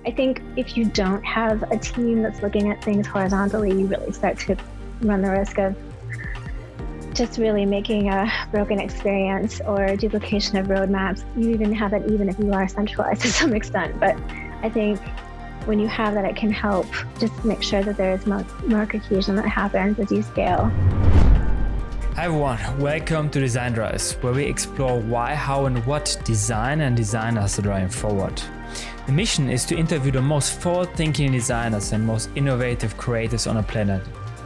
I think if you don't have a team that's looking at things horizontally, you really start to run the risk of just really making a broken experience or duplication of roadmaps. You even have that even if you are centralized to some extent. But I think when you have that, it can help just make sure that there is more cohesion that happens as you scale. Hi everyone, welcome to Design Drives, where we explore why, how and what design and designers are driving forward. The mission is to interview the most forward-thinking designers and most innovative creators on the planet,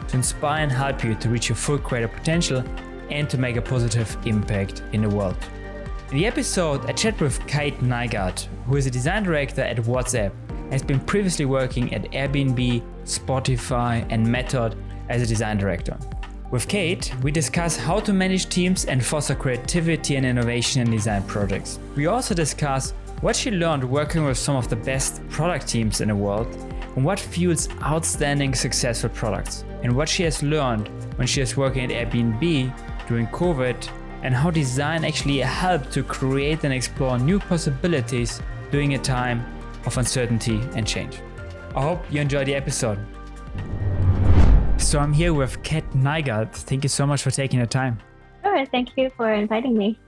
to inspire and help you to reach your full creative potential and to make a positive impact in the world. In the episode, I chat with Kate Nygaard, who is a design director at WhatsApp, has been previously working at Airbnb, Spotify and Method as a design director. With Kate, we discuss how to manage teams and foster creativity and innovation in design projects. We also discuss what she learned working with some of the best product teams in the world and what fuels outstanding successful products, and what she has learned when she is working at Airbnb during COVID, and how design actually helped to create and explore new possibilities during a time of uncertainty and change. I hope you enjoy the episode. So I'm here with Kate Nygaard. Thank you so much for taking the time. Sure, thank you for inviting me.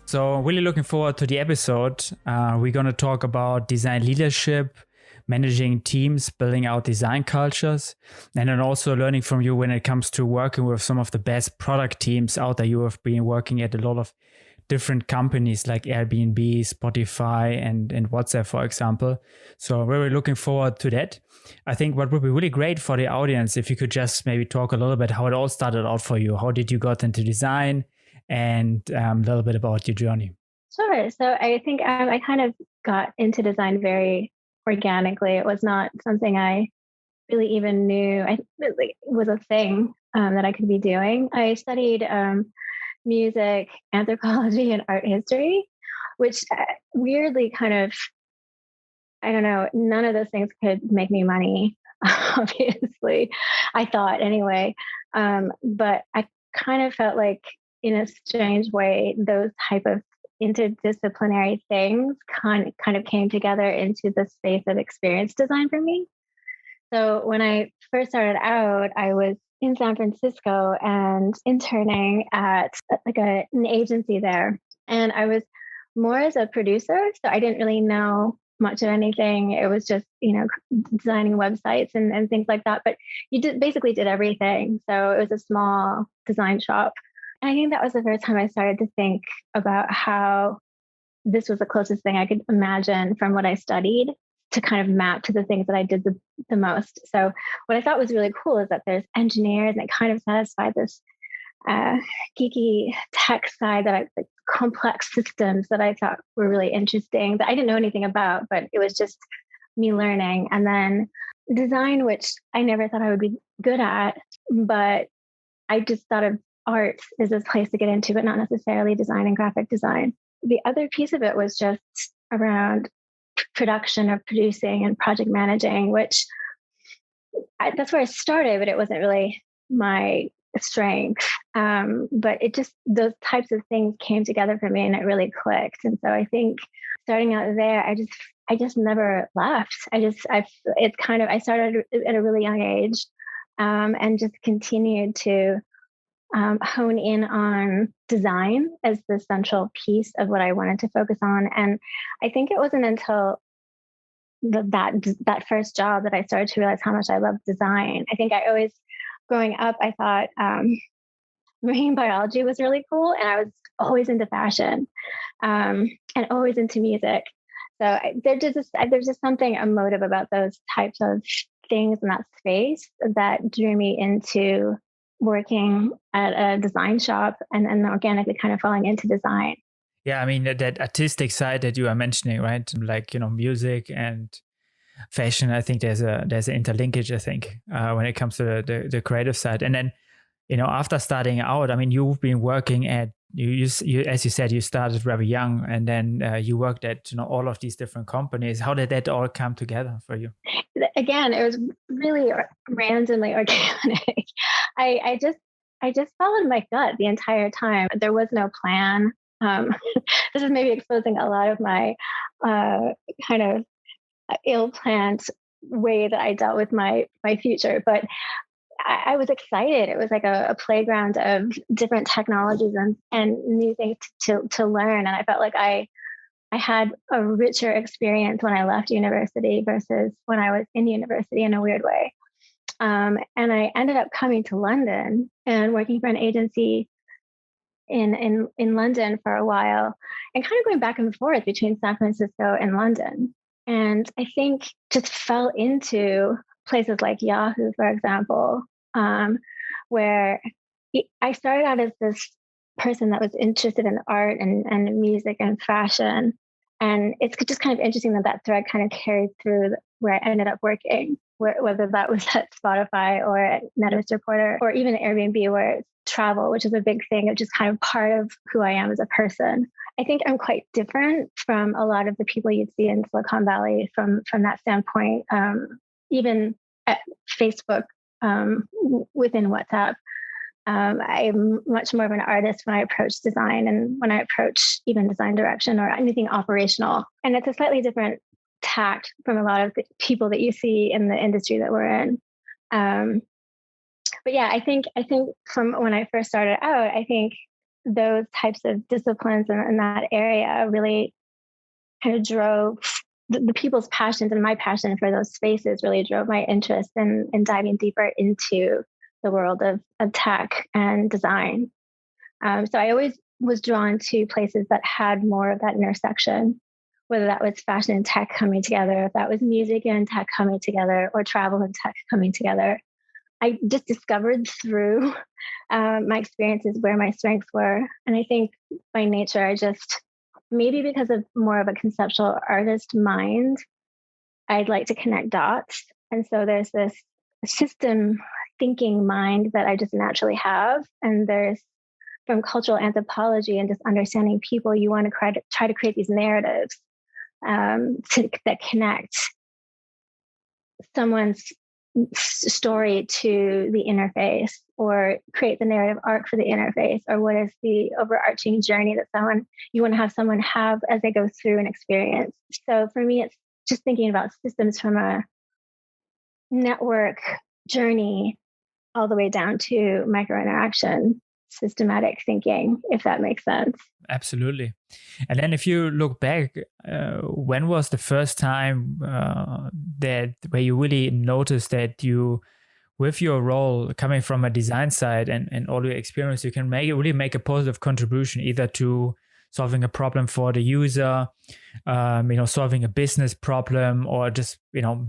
So really looking forward to the episode. We're going to talk about design leadership, managing teams, building out design cultures, and then also learning from you when it comes to working with some of the best product teams out there. You have been working at a lot of different companies like Airbnb, Spotify, and WhatsApp, for example. So we're really looking forward to that. I think what would be really great for the audience, if you could just maybe talk a little bit how it all started out for you. How did you got into design? And a little bit about your journey. Sure. So I think I kind of got into design very organically. It was not something I really even knew it was a thing that I could be doing. I studied music, anthropology, and art history, which weirdly kind of, I don't know, none of those things could make me money, obviously, I thought anyway. But I kind of felt like, in a strange way, those type of interdisciplinary things kind of came together into the space of experience design for me. So when I first started out, I was in San Francisco and interning at an agency there. And I was more as a producer, so I didn't really know much of anything. It was just, designing websites and things like that. But you basically did everything. So it was a small design shop. And I think that was the first time I started to think about how this was the closest thing I could imagine from what I studied to kind of map to the things that I did the most. So what I thought was really cool is that there's engineers, and it kind of satisfied this geeky tech side like complex systems that I thought were really interesting that I didn't know anything about, but it was just me learning. And then design, which I never thought I would be good at, but I just thought of art is this place to get into, but not necessarily design and graphic design. The other piece of it was just around production of producing and project managing, which that's where I started, but it wasn't really my strength. But it just, those types of things came together for me and it really clicked. And so I think starting out there, I just never left. I started at a really young age and just continued to hone in on design as the central piece of what I wanted to focus on. And I think it wasn't until that first job that I started to realize how much I loved design. I think growing up, I thought marine biology was really cool, and I was always into fashion and always into music. So there's just something emotive about those types of things in that space that drew me into working at a design shop and organically kind of falling into design. Yeah, I mean, that artistic side that you are mentioning, right? Like, music and fashion, I think there's an interlinkage, I think, when it comes to the creative side. And then, after starting out, I mean, you've been working at, you as you said, you started very young, and then you worked at, all of these different companies. How did that all come together for you? Again, it was really randomly organic. I just followed my gut the entire time. There was no plan. This is maybe exposing a lot of my kind of ill-planned way that I dealt with my future. But I was excited. It was like a playground of different technologies and new things to learn. And I felt like I had a richer experience when I left university versus when I was in university in a weird way. And I ended up coming to London and working for an agency in London for a while, and kind of going back and forth between San Francisco and London. And I think just fell into places like Yahoo, for example, where I started out as this person that was interested in art and music and fashion. And it's just kind of interesting that thread kind of carried through where I ended up working, whether that was at Spotify or at Netters Reporter or even at Airbnb, where it's travel, which is a big thing, of just kind of part of who I am as a person. I think I'm quite different from a lot of the people you'd see in Silicon Valley from that standpoint. Even at Facebook, within WhatsApp, I'm much more of an artist when I approach design and when I approach even design direction or anything operational. And it's a slightly different tact from a lot of the people that you see in the industry that we're in. But yeah, I think from when I first started out, I think those types of disciplines in that area really kind of drove the people's passions, and my passion for those spaces really drove my interest in diving deeper into the world of tech and design. So I always was drawn to places that had more of that intersection, whether that was fashion and tech coming together, if that was music and tech coming together, or travel and tech coming together. I just discovered through my experiences where my strengths were. And I think by nature, I just, maybe because of more of a conceptual artist mind, I'd like to connect dots. And so there's this system thinking mind that I just naturally have. And there's, from cultural anthropology and just understanding people, you want to try to create these narratives that connect someone's story to the interface, or create the narrative arc for the interface, or what is the overarching journey that you want to have someone have as they go through an experience. So for me, it's just thinking about systems from a network journey all the way down to micro interaction, systematic thinking, if that makes sense. Absolutely. And then if you look back, when was the first time where you really noticed that you, with your role coming from a design side and all your experience, you can really make a positive contribution either to solving a problem for the user, solving a business problem, or just,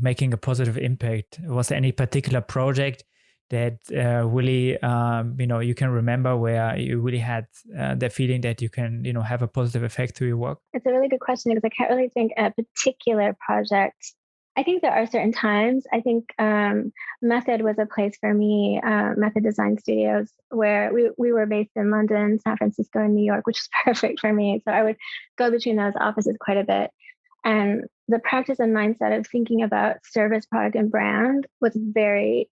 making a positive impact? Was there any particular project that really, you can remember where you really had the feeling that you can, have a positive effect through your work? It's a really good question, because I can't really think a particular project. I think there are certain times. I think Method was a place for me, Method Design Studios, where we were based in London, San Francisco, and New York, which is perfect for me. So I would go between those offices quite a bit. And the practice and mindset of thinking about service, product, and brand was very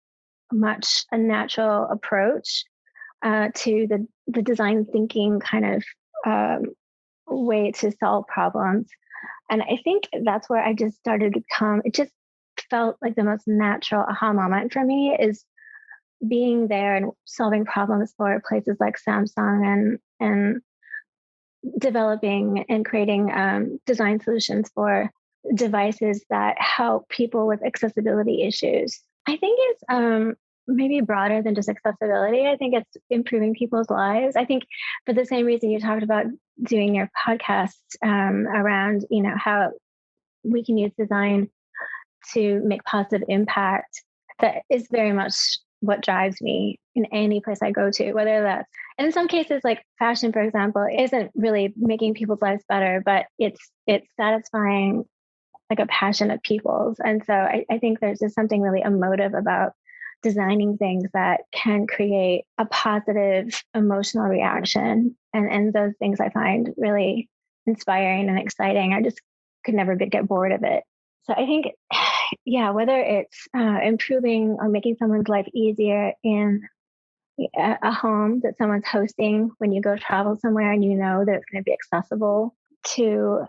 much a natural approach to the design thinking kind of way to solve problems. And I think that's where I just started to it just felt like the most natural aha moment for me, is being there and solving problems for places like Samsung and developing and creating design solutions for devices that help people with accessibility issues. I think it's maybe broader than just accessibility. I think it's improving people's lives. I think for the same reason you talked about doing your podcast around, how we can use design to make positive impact. That is very much what drives me in any place I go to, whether that's, and in some cases, like fashion, for example, isn't really making people's lives better, but it's satisfying like a passion of people's. And so I think there's just something really emotive about designing things that can create a positive emotional reaction. And those things I find really inspiring and exciting. I just could never get bored of it. So I think, whether it's improving or making someone's life easier in a home that someone's hosting when you go travel somewhere and that it's going to be accessible, to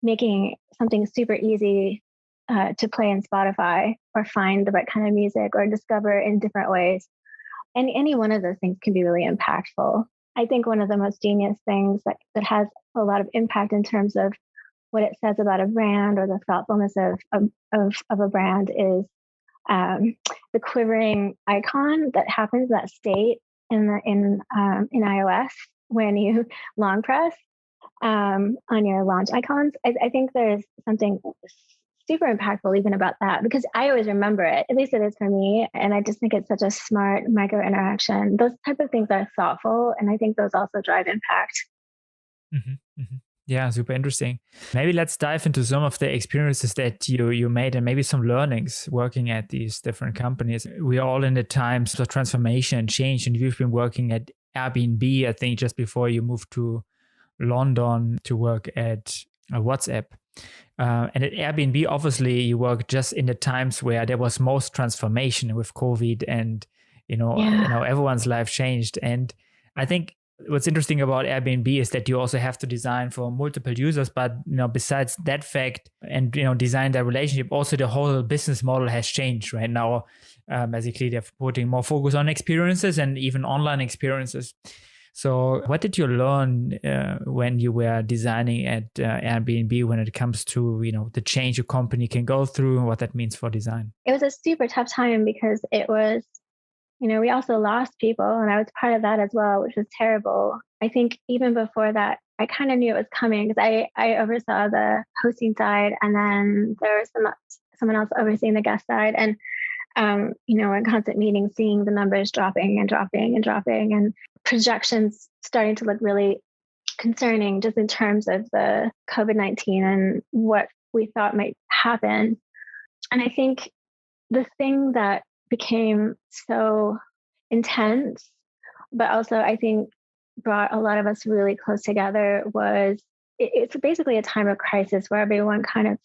making something super easy to play in Spotify or find the right kind of music or discover in different ways. And any one of those things can be really impactful. I think one of the most genius things that has a lot of impact in terms of what it says about a brand or the thoughtfulness of a brand is the quivering icon that happens, that state in iOS when you long press on your launch icons. I think there's something super impactful even about that, because I always remember it. At least it is for me. And I just think it's such a smart micro interaction. Those type of things are thoughtful. And I think those also drive impact. Mm-hmm, mm-hmm. Yeah, super interesting. Maybe let's dive into some of the experiences that you made and maybe some learnings working at these different companies. We are all in the times of transformation and change, and you've been working at Airbnb, I think, just before you moved to London to work at WhatsApp. And at Airbnb, obviously, you worked just in the times where there was most transformation with COVID, and everyone's life changed. And I think what's interesting about Airbnb is that you also have to design for multiple users, but besides that fact, and design that relationship, also the whole business model has changed right now. Basically, they're putting more focus on experiences and even online experiences. So what did you learn when you were designing at Airbnb when it comes to, the change a company can go through and what that means for design? It was a super tough time because it was, we also lost people, and I was part of that as well, which was terrible. I think even before that, I kind of knew it was coming because I oversaw the hosting side, and then there was someone else overseeing the guest side. And, in constant meetings, seeing the numbers dropping and dropping and dropping, and projections starting to look really concerning just in terms of the COVID-19 and what we thought might happen. And I think the thing that became so intense, but also I think brought a lot of us really close together was it's basically a time of crisis where everyone kind of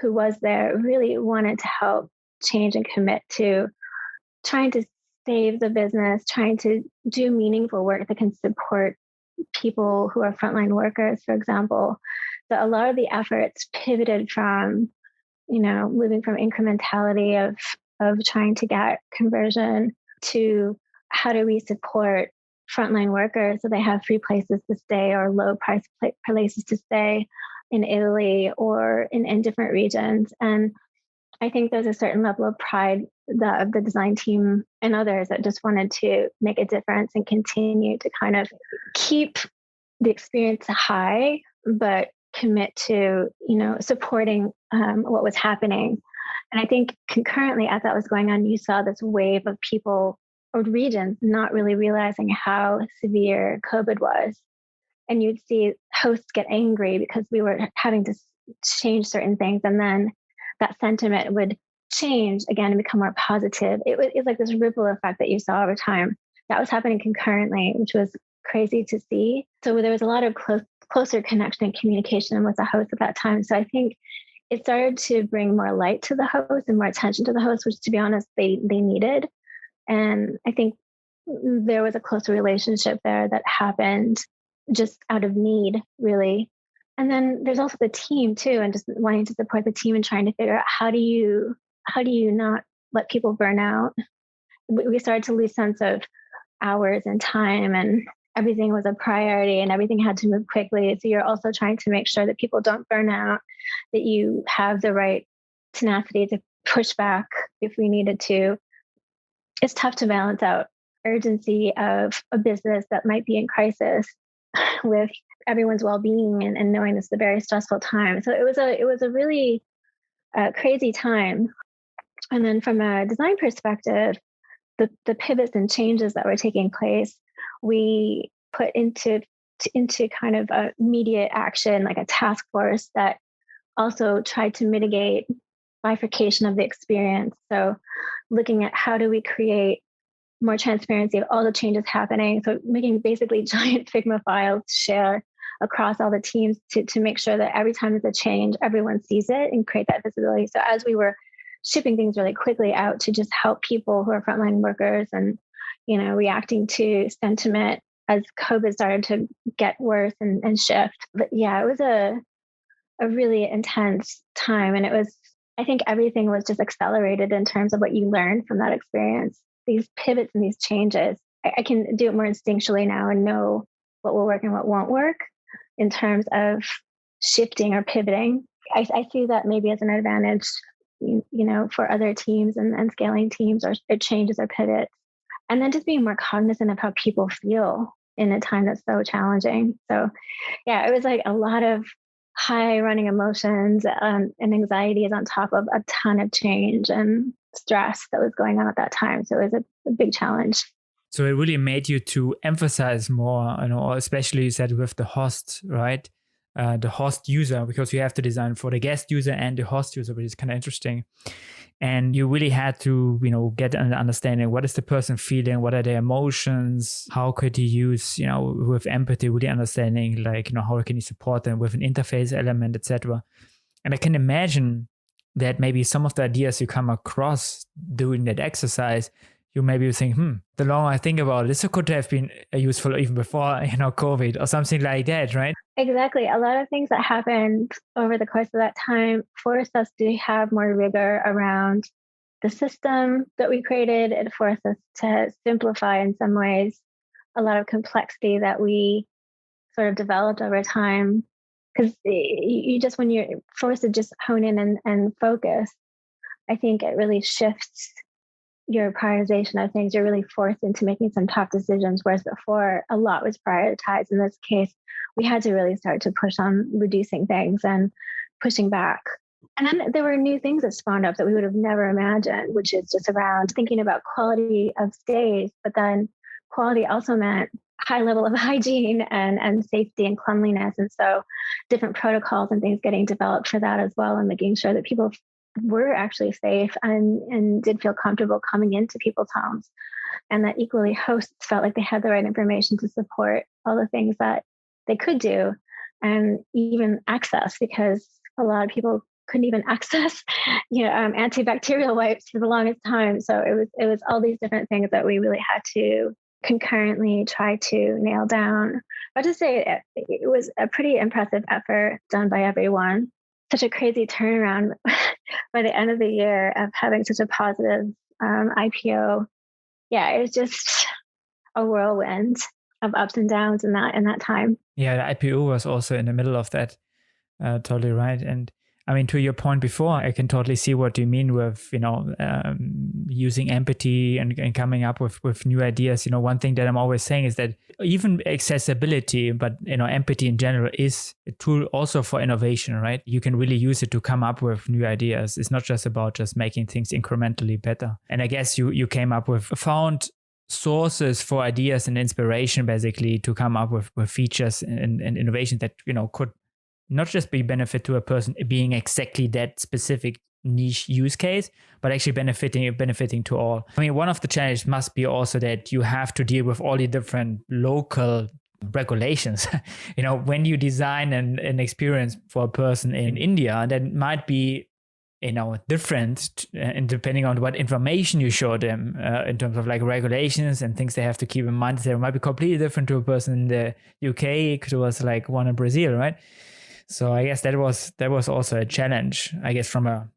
who was there really wanted to help change and commit to trying to save the business, trying to do meaningful work that can support people who are frontline workers, for example. So a lot of the efforts pivoted from, moving from incrementality of trying to get conversion to how do we support frontline workers so they have free places to stay or low price places to stay in Italy or in different regions. And I think there's a certain level of pride of the design team and others that just wanted to make a difference and continue to kind of keep the experience high, but commit to, supporting what was happening. And I think concurrently as that was going on, you saw this wave of people or regions not really realizing how severe COVID was. And you'd see hosts get angry because we were having to change certain things. And then that sentiment would change again and become more positive. It was like this ripple effect that you saw over time. That was happening concurrently, which was crazy to see. So there was a lot of closer connection and communication with the host at that time. So I think it started to bring more light to the host and more attention to the host, which, to be honest, they needed. And I think there was a closer relationship there that happened just out of need, really. And then there's also the team too, and just wanting to support the team and trying to figure out how do you not let people burn out. We started to lose sense of hours and time, and everything was a priority and everything had to move quickly. So you're also trying to make sure that people don't burn out, that you have the right tenacity to push back if we needed to. It's tough to balance out urgency of a business that might be in crisis with everyone's well-being and knowing this is a very stressful time. So it was a really crazy time. And then from a design perspective, the pivots and changes that were taking place, we put into kind of a immediate action, like a task force that also tried to mitigate bifurcation of the experience. So looking at how do we create more transparency of all the changes happening. So making basically giant Figma files to share across all the teams to make sure that every time there's a change, everyone sees it and create that visibility. So as we were shipping things really quickly out to just help people who are frontline workers and, reacting to sentiment as COVID started to get worse and shift. But yeah, it was a really intense time. And I think everything was just accelerated in terms of what you learned from that experience. These pivots and these changes, I can do it more instinctually now and know what will work and what won't work in terms of shifting or pivoting. I see that maybe as an advantage, for other teams and scaling teams or changes or pivots. And then just being more cognizant of how people feel in a time that's so challenging. So yeah, it was like a lot of high running emotions and anxieties on top of a ton of change and stress that was going on at that time. So it was a big challenge. So it really made you to emphasize more, especially you said with the host, right? The host user, because you have to design for the guest user and the host user, which is kind of interesting. And you really had to, get an understanding. What is the person feeling? What are their emotions? How could you use, with empathy, really understanding, like, how can you support them with an interface element, etc. And I can imagine that maybe some of the ideas you come across doing that exercise, you maybe think, the longer I think about it, this could have been useful even before, COVID or something like that, right? Exactly. A lot of things that happened over the course of that time forced us to have more rigor around the system that we created. It forced us to simplify in some ways a lot of complexity that we sort of developed over time. Because you just, when you're forced to just hone in and focus, I think it really shifts your prioritization of things. You're really forced into making some tough decisions, whereas before a lot was prioritized. In this case, we had to really start to push on reducing things and pushing back. And then there were new things that spawned up that we would have never imagined, which is just around thinking about quality of stays, but then quality also meant high level of hygiene and safety and cleanliness. And so different protocols and things getting developed for that as well, and making sure that people were actually safe and did feel comfortable coming into people's homes. And that equally hosts felt like they had the right information to support all the things that they could do and even access, because a lot of people couldn't even access, antibacterial wipes for the longest time. So it was all these different things that we really had to concurrently try to nail down. But to say it was a pretty impressive effort done by everyone. Such a crazy turnaround by the end of the year of having such a positive IPO. Yeah, it was just a whirlwind of ups and downs in that time. Yeah, the IPO was also in the middle of that. Totally right. And I mean, to your point before, I can totally see what you mean with, using empathy and coming up with new ideas. One thing that I'm always saying is that even accessibility, but, empathy in general is a tool also for innovation, right? You can really use it to come up with new ideas. It's not just about just making things incrementally better. And I guess you came up with, found sources for ideas and inspiration, basically, to come up with features and innovation that, could not just be benefit to a person being exactly that specific niche use case, but actually benefiting to all. I mean, one of the challenges must be also that you have to deal with all the different local regulations. When you design an experience for a person in India, that might be different, and depending on what information you show them in terms of like regulations and things they have to keep in mind, they might be completely different to a person in the UK who was like one in Brazil, right? So I guess that was also a challenge, I guess, from a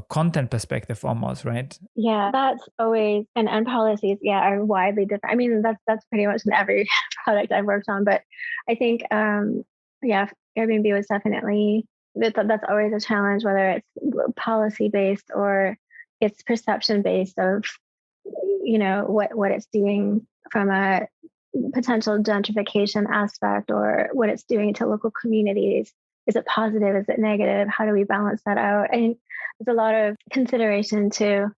content perspective almost, right? Yeah, that's always, and policies, are widely different. I mean, that's pretty much in every product I've worked on, but I think, Airbnb was definitely, that's always a challenge, whether it's policy based or it's perception based of, what it's doing from a potential gentrification aspect or what it's doing to local communities. Is it positive? Is it negative? How do we balance that out? I think there's a lot of consideration to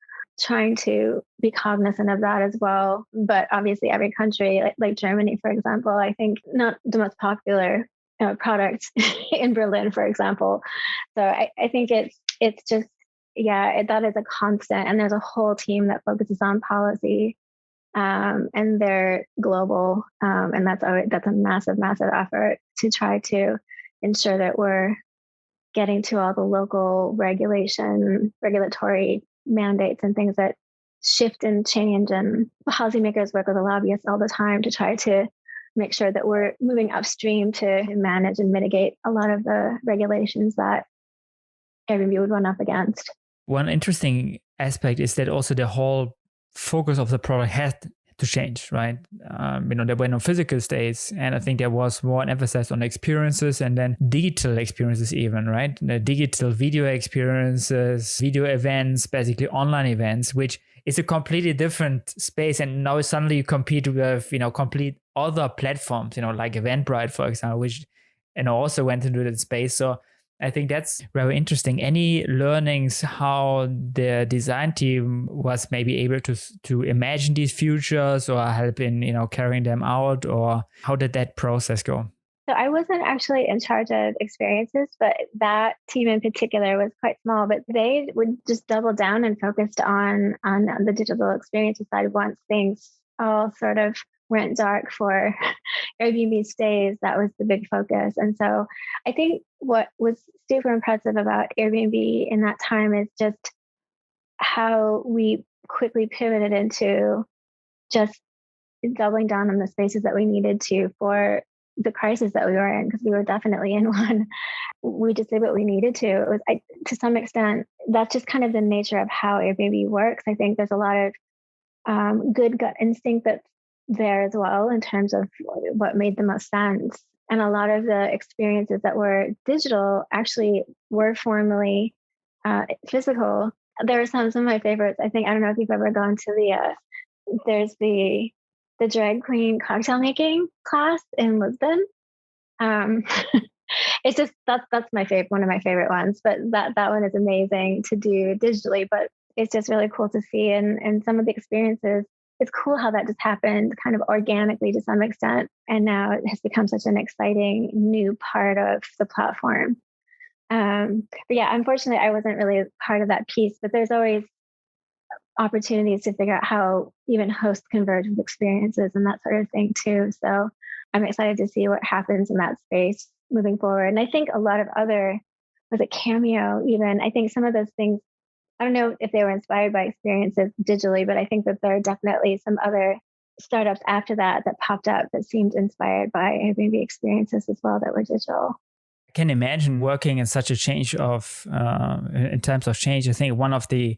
trying to be cognizant of that as well. But obviously every country, like Germany, for example, I think not the most popular product in Berlin, for example. So I think it's just, that is a constant. And there's a whole team that focuses on policy and they're global. And that's a massive, massive effort to try to ensure that we're getting to all the local regulatory mandates and things that shift and change. And policymakers work with the lobbyists all the time to try to make sure that we're moving upstream to manage and mitigate a lot of the regulations that Airbnb would run up against. One interesting aspect is that also the whole focus of the product had to change, right? There were no physical stays, and I think there was more an emphasis on experiences and then digital experiences even, right? The digital video experiences, video events, basically online events, which is a completely different space. And now suddenly you compete with, complete other platforms, like Eventbrite, for example, which, also went into that space. So I think that's very interesting. Any learnings how the design team was maybe able to imagine these futures or help in, carrying them out, or how did that process go? So I wasn't actually in charge of experiences, but that team in particular was quite small, but they would just double down and focused on the digital experiences side once things all sort of went dark for Airbnb stays. That was the big focus. And so I think what was super impressive about Airbnb in that time is just how we quickly pivoted into just doubling down on the spaces that we needed to for the crisis that we were in, because we were definitely in one. We just did what we needed to. It was, to some extent, that's just kind of the nature of how Airbnb works. I think there's a lot of good gut instinct that's there as well in terms of what made the most sense. And a lot of the experiences that were digital actually were formerly physical. There are some of my favorites. I don't know if you've ever gone to there's the drag queen cocktail making class in Lisbon. It's just, that's my favorite, one of my favorite ones, but that one is amazing to do digitally, but it's just really cool to see. And some of the experiences, it's cool how that just happened kind of organically to some extent. And now it has become such an exciting new part of the platform. But yeah, unfortunately, I wasn't really part of that piece, but there's always opportunities to figure out how even hosts converge with experiences and that sort of thing too. So I'm excited to see what happens in that space moving forward. And I think a lot of other, was it Cameo even? I think some of those things, I don't know if they were inspired by experiences digitally, but I think that there are definitely some other startups after that popped up that seemed inspired by Airbnb experiences as well that were digital. I can imagine working in such a change of, in terms of change. I think one of the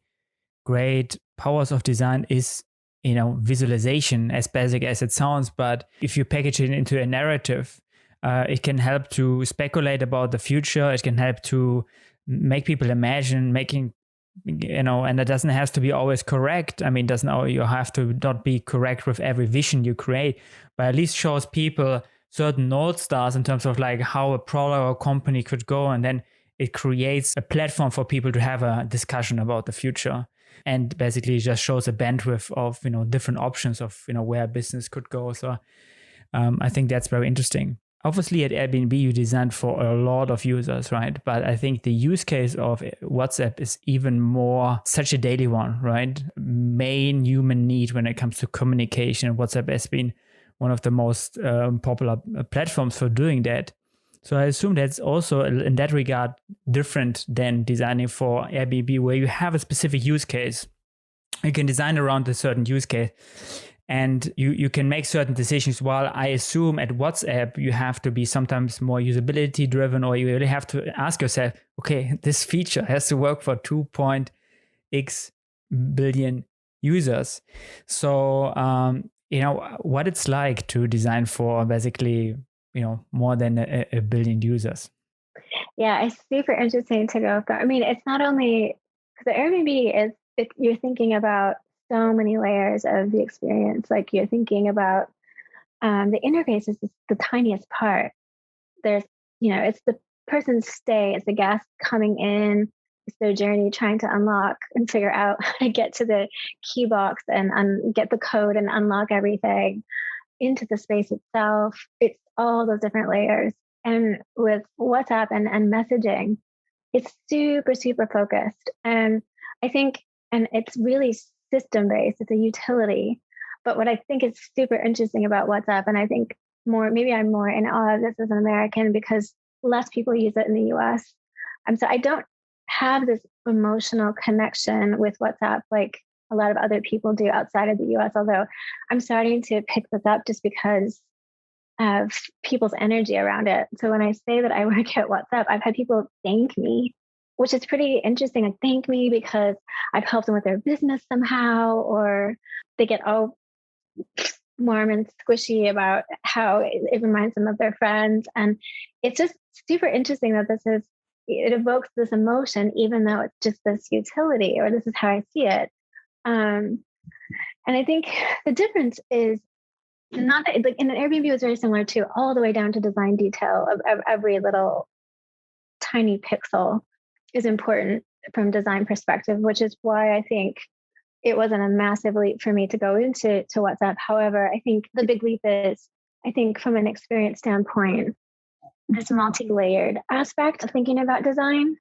great powers of design is, visualization, as basic as it sounds. But if you package it into a narrative, it can help to speculate about the future. It can help to make people imagine, and it doesn't have to be always correct. I mean, you have to not be correct with every vision you create, but at least shows people certain North Stars in terms of like how a product or company could go. And then it creates a platform for people to have a discussion about the future. And basically just shows a bandwidth of, different options of, where a business could go. So I think that's very interesting. Obviously at Airbnb, you designed for a lot of users, right? But I think the use case of WhatsApp is even more such a daily one, right? Main human need when it comes to communication. WhatsApp has been one of the most popular platforms for doing that. So I assume that's also in that regard different than designing for Airbnb, where you have a specific use case. You can design around a certain use case and you can make certain decisions. While I assume at WhatsApp, you have to be sometimes more usability driven, or you really have to ask yourself, okay, this feature has to work for 2.x billion users. So, what it's like to design for basically more than a billion users. Yeah, it's super interesting to go through. I mean, it's not only because Airbnb is, if you're thinking about so many layers of the experience, like you're thinking about the interface is the tiniest part. There's, it's the person's stay, it's the guest coming in, it's their journey trying to unlock and figure out how to get to the key box and get the code and unlock everything into the space itself. It's all those different layers. And with WhatsApp and messaging, it's super, super focused. And I think, and it's really system-based, it's a utility. But what I think is super interesting about WhatsApp, and I think maybe I'm more in awe of this as an American because less people use it in the US. So I don't have this emotional connection with WhatsApp like a lot of other people do outside of the US, although I'm starting to pick this up just because of people's energy around it. So when I say that I work at WhatsApp, I've had people thank me, which is pretty interesting. Like, thank me because I've helped them with their business somehow, or they get all warm and squishy about how it reminds them of their friends. And it's just super interesting that it evokes this emotion, even though it's just this utility, or this is how I see it. And I think the difference is not that, like, in an Airbnb, was very similar to all the way down to design detail of every little tiny pixel is important from design perspective, which is why I think it wasn't a massive leap for me to go into WhatsApp. However, I think the big leap is, I think from an experience standpoint, this multi-layered aspect of thinking about design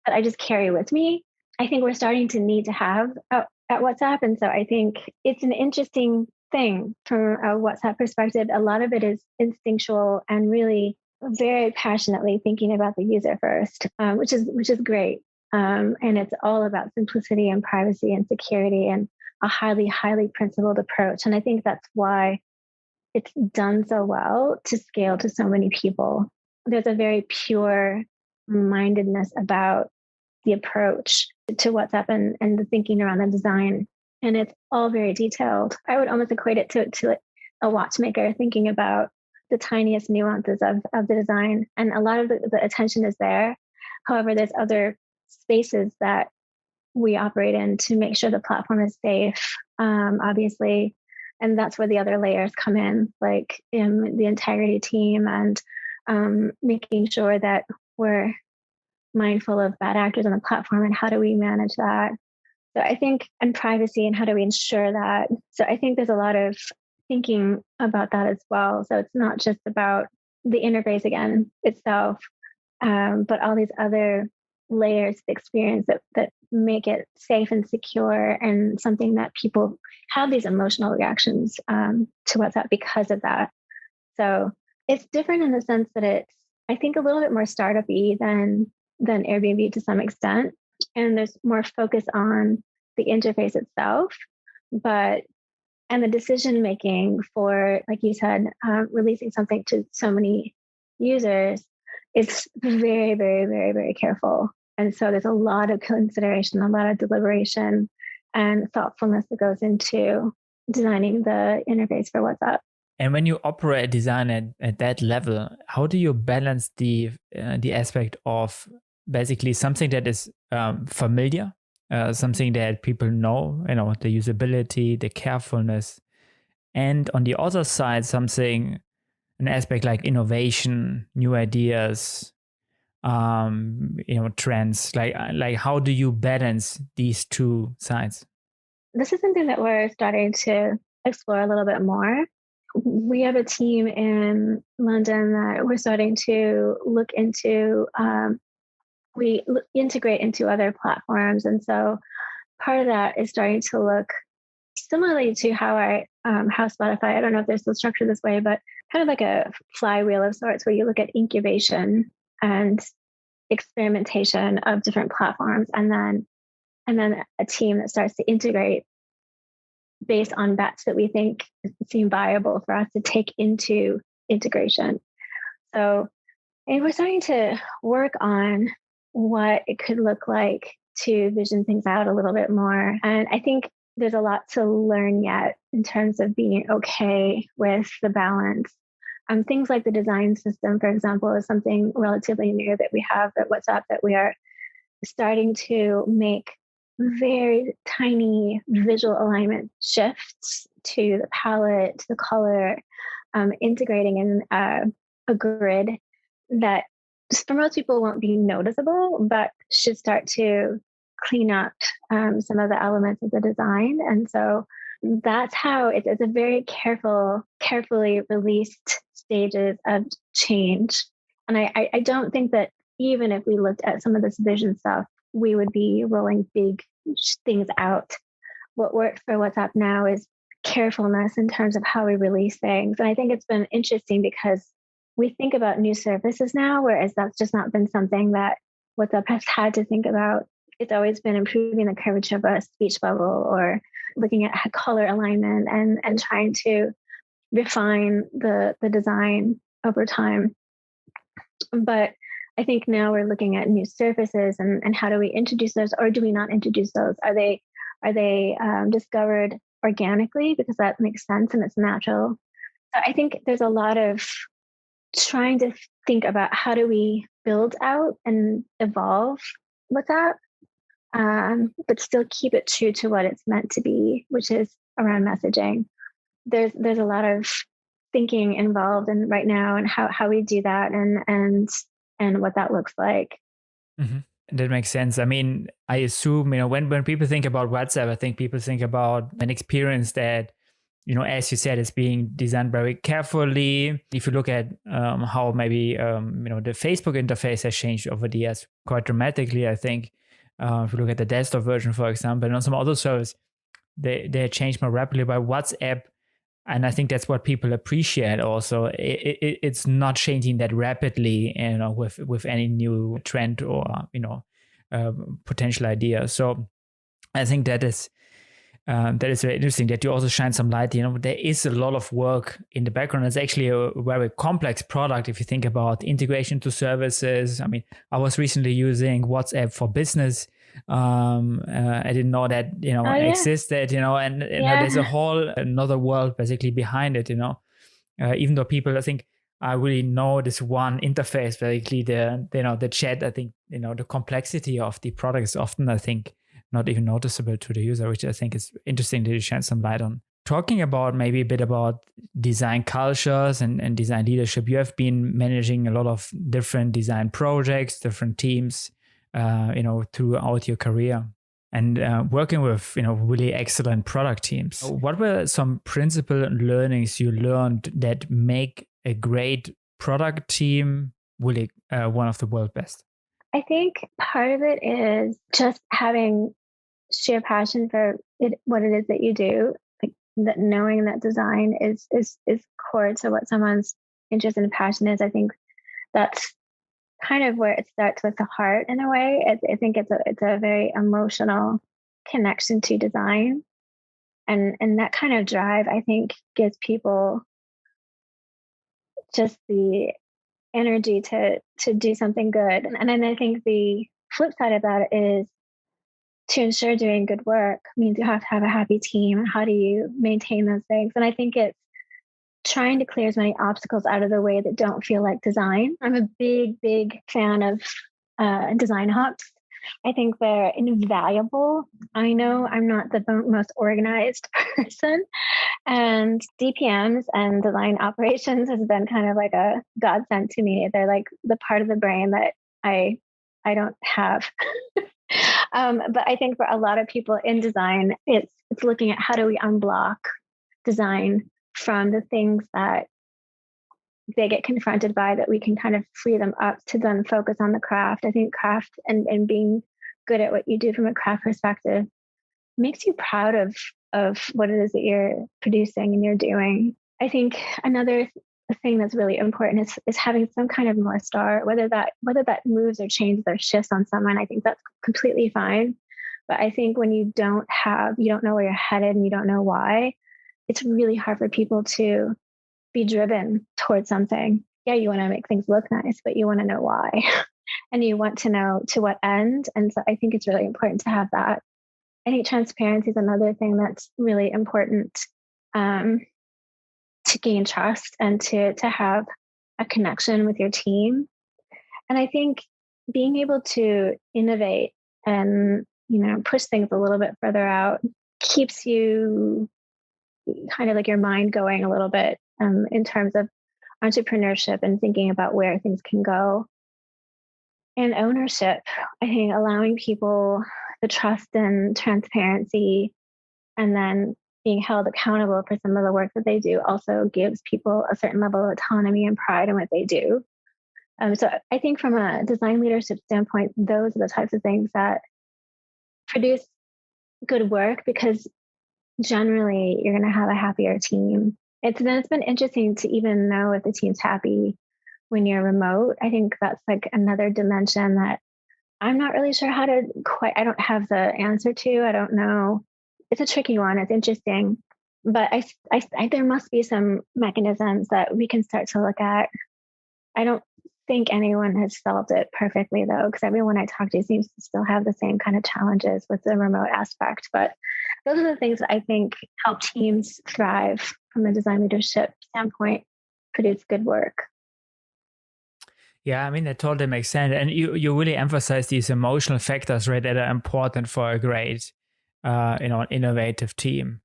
that I just carry with me, I think we're starting to need to have at WhatsApp. And so I think it's an interesting thing from a WhatsApp perspective. A lot of it is instinctual and really very passionately thinking about the user first, which is great. And it's all about simplicity and privacy and security and a highly, highly principled approach. And I think that's why it's done so well to scale to so many people. There's a very pure mindedness about the approach to WhatsApp and the thinking around the design. And it's all very detailed. I would almost equate it to a watchmaker thinking about the tiniest nuances of the design. And a lot of the attention is there. However, there's other spaces that we operate in to make sure the platform is safe, obviously. And that's where the other layers come in, like in the integrity team and making sure that we're mindful of bad actors on the platform and how do we manage that. So I think, and privacy and how do we ensure that. So I think there's a lot of thinking about that as well. So it's not just about the interface again itself, but all these other layers of experience that make it safe and secure and something that people have these emotional reactions to WhatsApp because of that. So it's different in the sense that it's, I think, a little bit more startup-y than Airbnb to some extent. And there's more focus on the interface itself, and the decision making for, like you said, releasing something to so many users is very, very, very, very careful. And so there's a lot of consideration, a lot of deliberation and thoughtfulness that goes into designing the interface for WhatsApp. And when you operate design at that level, how do you balance the aspect of basically something that is familiar, something that people know, the usability, the carefulness, and on the other side, an aspect like innovation, new ideas, trends, like how do you balance these two sides? This is something that we're starting to explore a little bit more. We have a team in London that we're starting to look into. We integrate into other platforms. And so part of that is starting to look similarly to how Spotify, I don't know if they're still structured this way, but kind of like a flywheel of sorts where you look at incubation and experimentation of different platforms, and then a team that starts to integrate based on bets that we think seem viable for us to take into integration. So, and we're starting to work on what it could look like to vision things out a little bit more. And I think there's a lot to learn yet in terms of being okay with the balance. Things like the design system, for example, is something relatively new that we have at WhatsApp that we are starting to make very tiny visual alignment shifts to the palette, to the color, integrating in a grid that for most people won't be noticeable, but should start to clean up some of the elements of the design. And so that's how it's a very carefully released stages of change. And I don't think that even if we looked at some of this vision stuff, we would be rolling big things out. What works for WhatsApp now is carefulness in terms of how we release things. And I think it's been interesting because we think about new services now, whereas that's just not been something that WhatsApp has had to think about. It's always been improving the curvature of a speech bubble or looking at color alignment and trying to refine the design over time. But I think now we're looking at new surfaces and how do we introduce those, or do we not introduce those? Are they discovered organically because that makes sense and it's natural? So I think there's a lot of trying to think about how do we build out and evolve with that, but still keep it true to what it's meant to be, which is around messaging. There's a lot of thinking involved in right now and how we do that and what that looks like. Mm-hmm. That makes sense. I mean, I assume, when people think about WhatsApp, I think people think about an experience that, as you said, is being designed very carefully. If you look at how maybe, the Facebook interface has changed over the years quite dramatically, I think. If you look at the desktop version, for example, and on some other services, they changed more rapidly. By WhatsApp, and I think that's what people appreciate also. It's not changing that rapidly, with any new trend or, potential idea. So I think that is very interesting that you also shine some light. There is a lot of work in the background. It's actually a very complex product if you think about integration to services. I mean, I was recently using WhatsApp for Business. I didn't know that existed, and there's a whole another world basically behind it, even though people, I think, I really know this one interface basically, the chat. I think the complexity of the product is often, I think, not even noticeable to the user, which I think is interesting that you shed some light on. Talking about maybe a bit about design cultures and design leadership, you have been managing a lot of different design projects, different teams, throughout your career, and working with, really excellent product teams. What were some principal learnings you learned that make a great product team really one of the world's best? I think part of it is just having sheer passion for it, what it is that you do, like that, knowing that design is core to what someone's interest and passion is. I think that's kind of where it starts with the heart in a way. I think it's a very emotional connection to design, and that kind of drive, I think, gives people just the energy to do something good. And then I think the flip side of that is, to ensure doing good work means you have to have a happy team. And how do you maintain those things? And I think it's trying to clear as many obstacles out of the way that don't feel like design. I'm a big fan of design hops. I think they're invaluable. I know I'm not the most organized person, and DPMs and design operations has been kind of like a godsend to me. They're like the part of the brain that I don't have. But I think for a lot of people in design, it's looking at how do we unblock design from the things that they get confronted by, that we can kind of free them up to then focus on the craft. I think craft and being good at what you do from a craft perspective makes you proud of what it is that you're producing and you're doing. I think another thing that's really important is having some kind of North Star, whether that moves or changes or shifts on someone. I think that's completely fine. But I think when you don't know where you're headed and you don't know why, it's really hard for people to be driven towards something. Yeah, you want to make things look nice, but you want to know why. And you want to know to what end. And so I think it's really important to have that. I think transparency is another thing that's really important, to gain trust and to have a connection with your team. And I think being able to innovate and, push things a little bit further out keeps you kind of like your mind going a little bit, in terms of entrepreneurship and thinking about where things can go. And ownership, I think allowing people the trust and transparency, and then being held accountable for some of the work that they do, also gives people a certain level of autonomy and pride in what they do. So I think from a design leadership standpoint, those are the types of things that produce good work, because generally you're going to have a happier team. It's been interesting to even know if the team's happy when you're remote. I think that's like another dimension that I'm not really sure how to I don't have the answer to. I don't know. It's a tricky one. It's interesting. but there must be some mechanisms that we can start to look at. I don't think anyone has solved it perfectly though, because everyone I talk to seems to still have the same kind of challenges with the remote aspect. But those are the things that I think help teams thrive from a design leadership standpoint, produce good work. Yeah, I mean, that totally makes sense. And you really emphasize these emotional factors, right, that are important for a great, innovative team,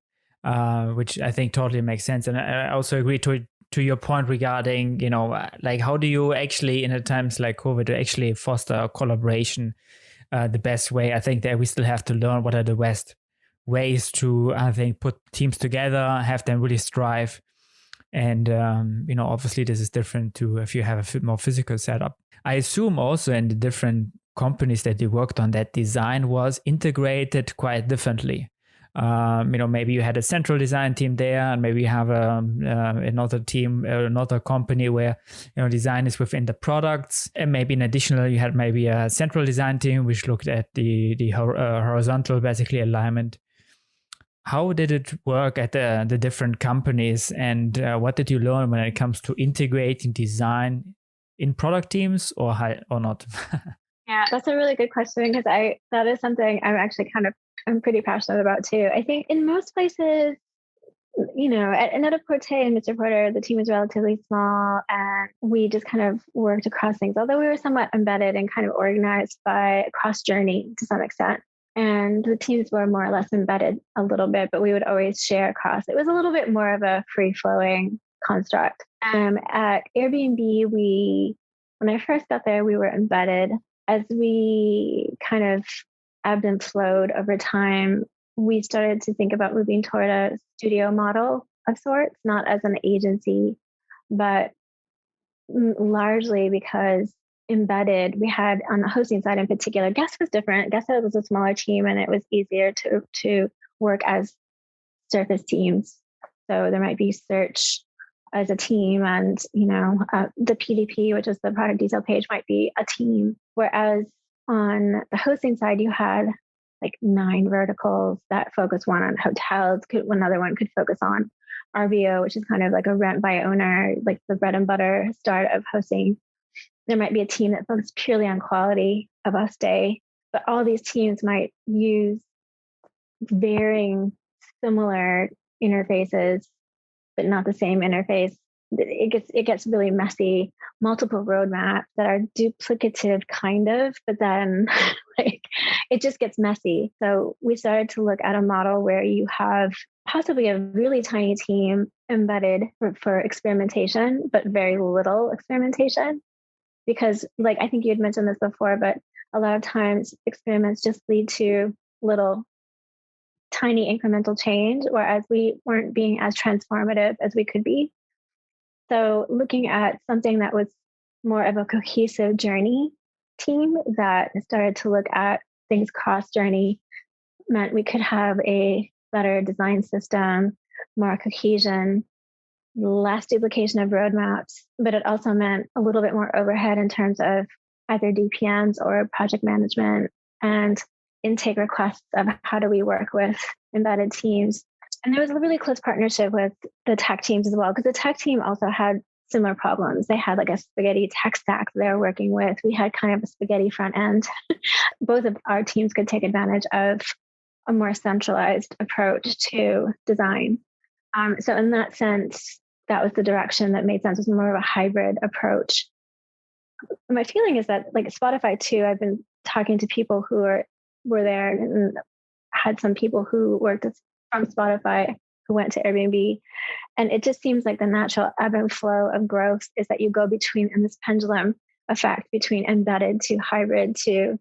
which I think totally makes sense. And I also agree to your point regarding, like how do you actually, in times like COVID, to actually foster collaboration the best way? I think that we still have to learn what are the best ways to, I think, put teams together, have them really strive. And, obviously this is different to if you have a more physical setup. I assume also in the different companies that you worked on, that design was integrated quite differently. Maybe you had a central design team there, and maybe you have another team, another company where, design is within the products. And maybe in addition, you had maybe a central design team, which looked at the horizontal, basically, alignment. How did it work at the different companies, and what did you learn when it comes to integrating design in product teams or not? Yeah, that's a really good question, because that is something I'm pretty passionate about too. I think in most places, at Net-a-Porter and Mr. Porter, the team was relatively small, and we just kind of worked across things, although we were somewhat embedded and kind of organized by cross journey to some extent. And the teams were more or less embedded a little bit, but we would always share across. It was a little bit more of a free-flowing construct. At Airbnb, when I first got there, we were embedded. As we kind of ebbed and flowed over time, we started to think about moving toward a studio model of sorts, not as an agency, but largely because embedded, we had on the hosting side in particular, Guest was different. Guest was a smaller team, and it was easier to work as surface teams. So there might be search as a team, and the PDP, which is the product detail page, might be a team. Whereas on the hosting side, you had like 9 verticals that focus one on hotels, another one could focus on RVO, which is kind of like a rent by owner, like the bread and butter start of hosting. There might be a team that focuses purely on quality of a stay, but all these teams might use varying similar interfaces, but not the same interface. It gets really messy. Multiple roadmaps that are duplicative, kind of, but then it just gets messy. So we started to look at a model where you have possibly a really tiny team embedded for experimentation, but very little experimentation. Because I think you had mentioned this before, but a lot of times experiments just lead to little tiny incremental change, whereas we weren't being as transformative as we could be. So looking at something that was more of a cohesive journey team that started to look at things cross journey meant we could have a better design system, more cohesion, less duplication of roadmaps, but it also meant a little bit more overhead in terms of either DPMs or project management and intake requests of how do we work with embedded teams. And there was a really close partnership with the tech teams as well, because the tech team also had similar problems. They had like a spaghetti tech stack they were working with. We had kind of a spaghetti front end. Both of our teams could take advantage of a more centralized approach to design. So in that sense, that was the direction that made sense. It was more of a hybrid approach. My feeling is that Spotify too, I've been talking to people who were there, and had some people who worked from Spotify who went to Airbnb. And it just seems like the natural ebb and flow of growth is that you go between, in this pendulum effect, between embedded to hybrid to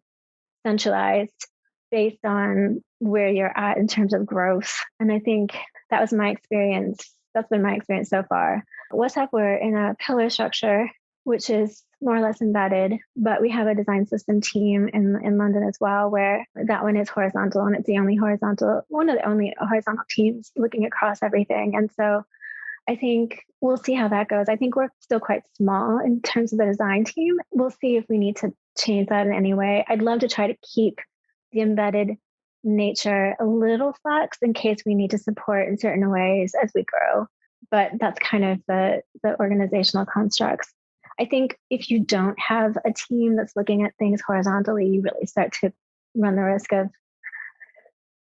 centralized based on where you're at in terms of growth. And I think that was my experience. That's been my experience so far. WhatsApp, we're in a pillar structure, which is more or less embedded, but we have a design system team in London as well, where that one is horizontal, and it's one of the only horizontal teams looking across everything. And so I think we'll see how that goes. I think we're still quite small in terms of the design team. We'll see if we need to change that in any way. I'd love to try to keep the embedded nature a little flex in case we need to support in certain ways as we grow. But that's kind of the organizational constructs. I think if you don't have a team that's looking at things horizontally, you really start to run the risk of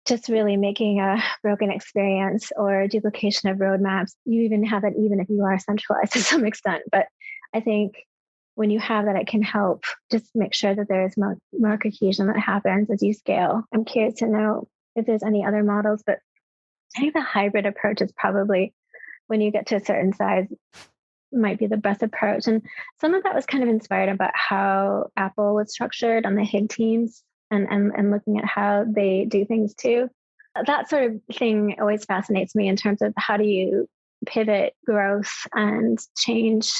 just really making a broken experience or duplication of roadmaps. You even have that even if you are centralized to some extent. But I think when you have that, it can help just make sure that there is more cohesion that happens as you scale. I'm curious to know if there's any other models, but I think the hybrid approach is probably, when you get to a certain size, might be the best approach. And some of that was kind of inspired about how Apple was structured on the HIG teams and looking at how they do things too. That sort of thing always fascinates me in terms of how do you pivot growth and change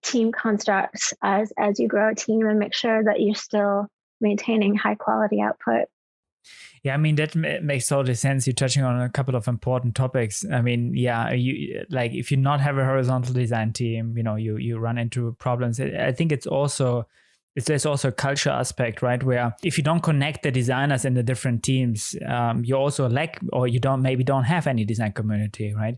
team constructs as you grow a team and make sure that you're still maintaining high quality output. Yeah, I mean, that makes total sense. You're touching on a couple of important topics. I mean, yeah, you like if you not have a horizontal design team, you run into problems. I think there's also a culture aspect, right? Where if you don't connect the designers in the different teams, you also lack, or you don't have any design community, right?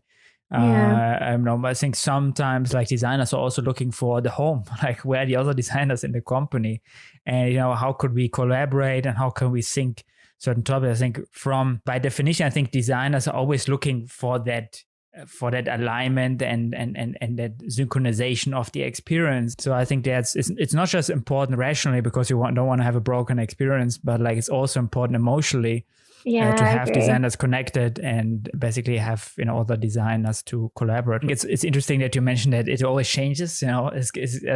Yeah. I think sometimes like designers are also looking for the home, like where are the other designers in the company, and how could we collaborate and how can we sync certain topics. I think by definition, I think designers are always looking for that alignment and that synchronization of the experience. So I think it's not just important rationally because you don't want to have a broken experience, but like it's also important emotionally. To have designers connected and basically have other designers to collaborate. It's interesting that you mentioned that it always changes. I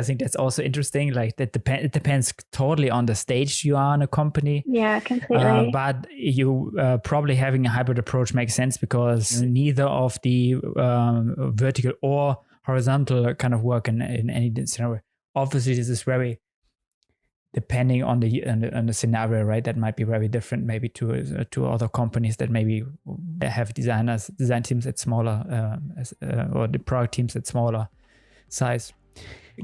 think that's also interesting. Like that it depends totally on the stage you are in a company. Yeah, completely. But you probably having a hybrid approach makes sense because neither of the vertical or horizontal kind of work in any scenario. Obviously, this is very depending on the scenario, right? That might be very different maybe to other companies that maybe have design teams at smaller or the product teams at smaller size.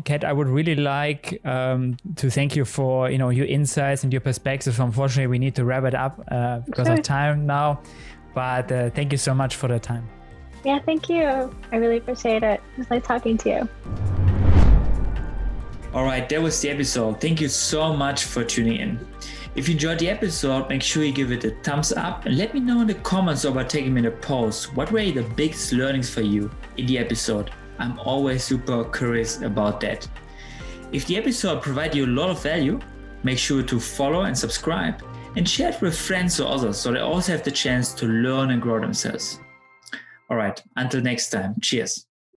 Kat, I would really like to thank you for your insights and your perspectives. Unfortunately, we need to wrap it up because of time now, but thank you so much for the time. Yeah, thank you. I really appreciate it. It was nice talking to you. All right, that was the episode. Thank you so much for tuning in. If you enjoyed the episode, make sure you give it a thumbs up and let me know in the comments or by taking me in a post. What were the biggest learnings for you in the episode? I'm always super curious about that. If the episode provided you a lot of value, make sure to follow and subscribe and share it with friends or others so they also have the chance to learn and grow themselves. All right, until next time, cheers.